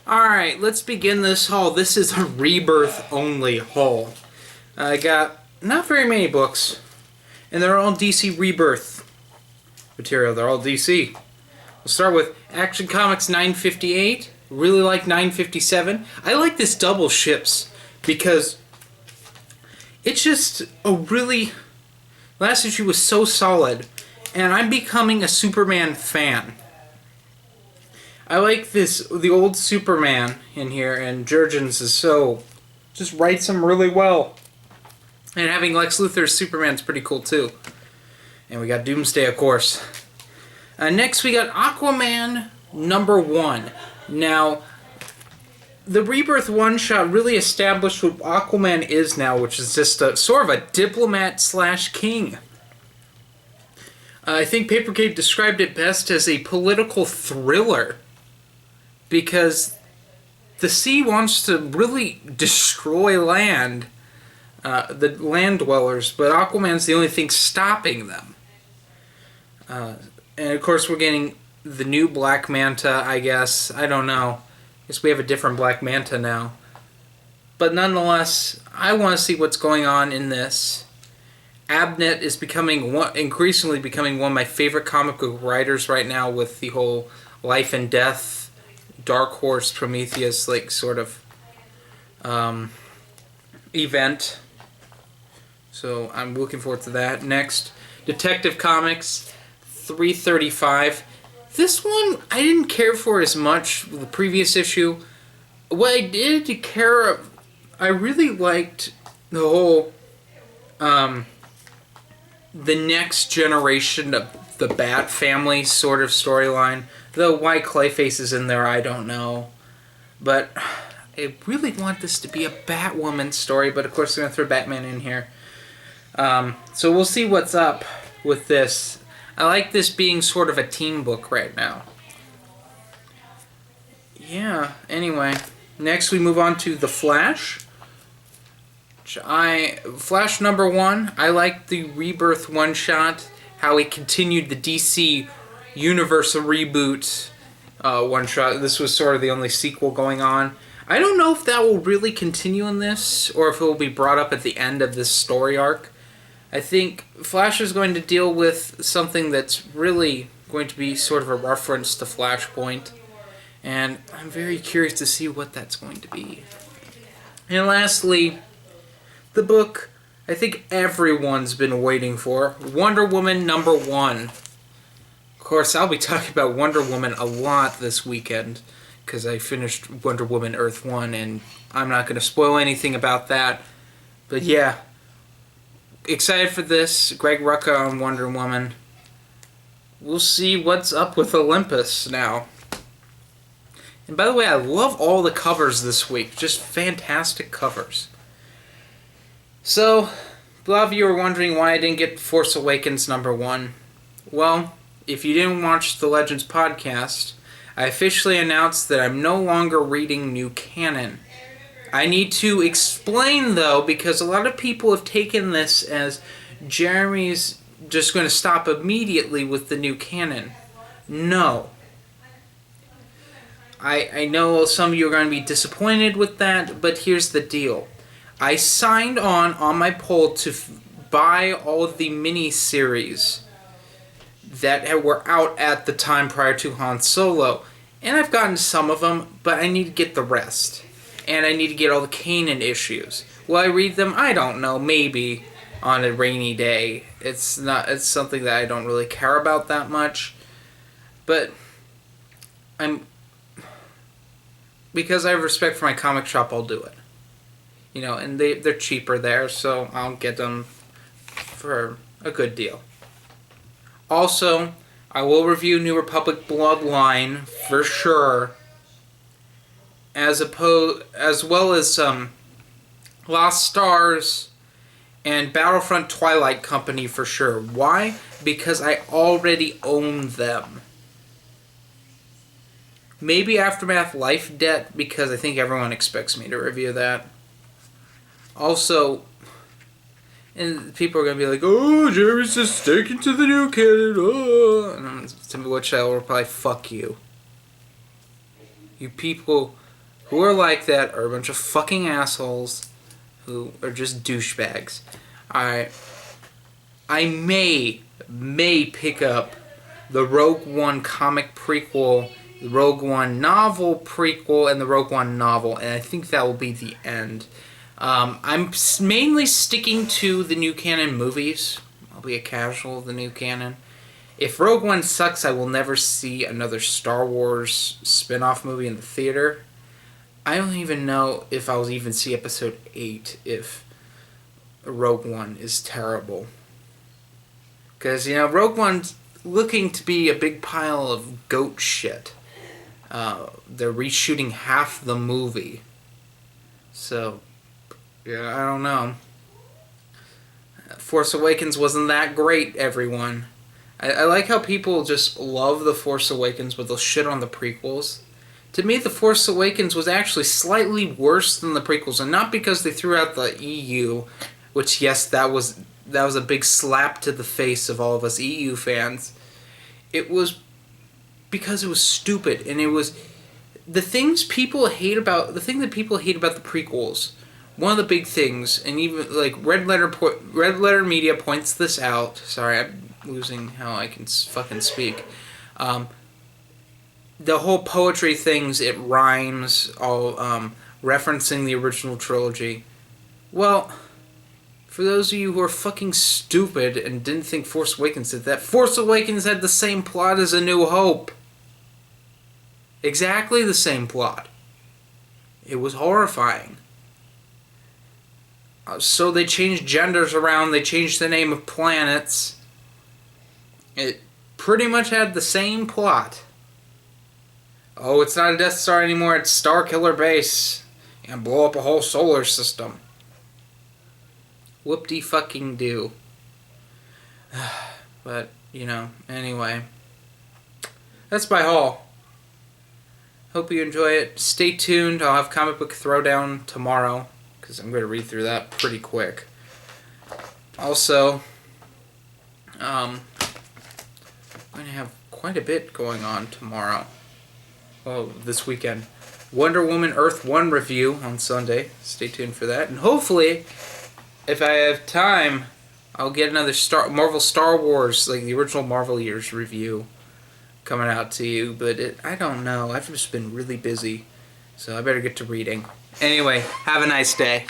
Alright, let's begin this haul. This is a Rebirth only haul. I got not very many books, and they're all DC Rebirth material. They're all DC. We'll start with Action Comics 958. Really like 957. I like this double ships because it's just a really... Last issue was so solid, and I'm becoming a Superman fan. I like the old Superman in here, and Jurgens is just writes him really well. And having Lex Luthor's Superman's pretty cool too. And we got Doomsday, of course. Next we got Aquaman #1. Now, the Rebirth one-shot really established what Aquaman is now, which is just sort of a diplomat/king. I think Paper Cape described it best as a political thriller, because the sea wants to really destroy land, the land dwellers, but Aquaman's the only thing stopping them. And of course we're getting the new Black Manta, I guess. I don't know. I guess we have a different Black Manta now. But nonetheless, I want to see what's going on in this. Abnett is increasingly becoming one of my favorite comic book writers right now, with the whole Life and Death, Dark Horse, Prometheus, sort of event. So I'm looking forward to that. Next, Detective Comics 335. This one I didn't care for as much the previous issue. What I did care of, I really liked the whole the next generation of the Bat family sort of storyline. Though why Clayface is in there, I don't know. But I really want this to be a Batwoman story, but of course they're going to throw Batman in here. So we'll see what's up with this. I like this being sort of a team book right now. Yeah, anyway. Next we move on to The Flash. Flash #1. I like the Rebirth one-shot, how he continued the DC Universe reboot one-shot. This was sort of the only sequel going on. I don't know if that will really continue in this, or if it will be brought up at the end of this story arc. I think Flash is going to deal with something that's really going to be sort of a reference to Flashpoint, and I'm very curious to see what that's going to be. And lastly, the book I think everyone's been waiting for, Wonder Woman #1. Of course, I'll be talking about Wonder Woman a lot this weekend, because I finished Wonder Woman Earth 1, and I'm not going to spoil anything about that. But yeah, excited for this. Greg Rucka on Wonder Woman. We'll see what's up with Olympus now. And by the way, I love all the covers this week. Just fantastic covers. So, a lot of you are wondering why I didn't get Force Awakens #1. Well, if you didn't watch the Legends podcast, I officially announced that I'm no longer reading new canon. I need to explain, though, because a lot of people have taken this as Jeremy's just going to stop immediately with the new canon. No. I know some of you are going to be disappointed with that, but here's the deal. I signed on my poll to buy all of the mini-series that were out at the time prior to Han Solo. And I've gotten some of them, but I need to get the rest. And I need to get all the Kanan issues. Will I read them? I don't know. Maybe on a rainy day. It's something that I don't really care about that much. But because I have respect for my comic shop, I'll do it. You know, and they're cheaper there, so I'll get them for a good deal. Also, I will review New Republic Bloodline for sure, as well as Lost Stars and Battlefront Twilight Company for sure. Why? Because I already own them. Maybe Aftermath Life Debt, because I think everyone expects me to review that. Also, and people are going to be like, oh, Jeremy's just sticking to the new canon, oh. To which I will reply, fuck you. You people who are like that are a bunch of fucking assholes who are just douchebags. I may pick up the Rogue One comic prequel, the Rogue One novel prequel, and the Rogue One novel, and I think that will be the end. I'm mainly sticking to the new canon movies. I'll be a casual of the new canon. If Rogue One sucks, I will never see another Star Wars spin-off movie in the theater. I don't even know if I'll even see Episode 8 if Rogue One is terrible. Because, Rogue One's looking to be a big pile of goat shit. They're reshooting half the movie. So, yeah, I don't know. Force Awakens wasn't that great, everyone. I like how people just love The Force Awakens, but they'll shit on the prequels. To me, The Force Awakens was actually slightly worse than the prequels, and not because they threw out the EU, which, yes, that was a big slap to the face of all of us EU fans. It was because it was stupid, and it was the thing that people hate about the prequels. One of the big things, and even like Red Letter Media points this out. Sorry, I'm losing how I can fucking speak. The whole poetry things, it rhymes, all referencing the original trilogy. Well, for those of you who are fucking stupid and didn't think Force Awakens did that, Force Awakens had the same plot as A New Hope. Exactly the same plot. It was horrifying. So they changed genders around, they changed the name of planets. It pretty much had the same plot. Oh, it's not a Death Star anymore, it's Starkiller Base. And blow up a whole solar system. Whoop-de-fucking-do. But, anyway. That's my haul. Hope you enjoy it. Stay tuned, I'll have Comic Book Throwdown tomorrow, because I'm going to read through that pretty quick. Also, I'm going to have quite a bit going on tomorrow. Well, this weekend. Wonder Woman Earth 1 review on Sunday. Stay tuned for that. And hopefully, if I have time, I'll get another Marvel Star Wars, like the original Marvel years review coming out to you. But I don't know. I've just been really busy. So I better get to reading. Anyway, have a nice day.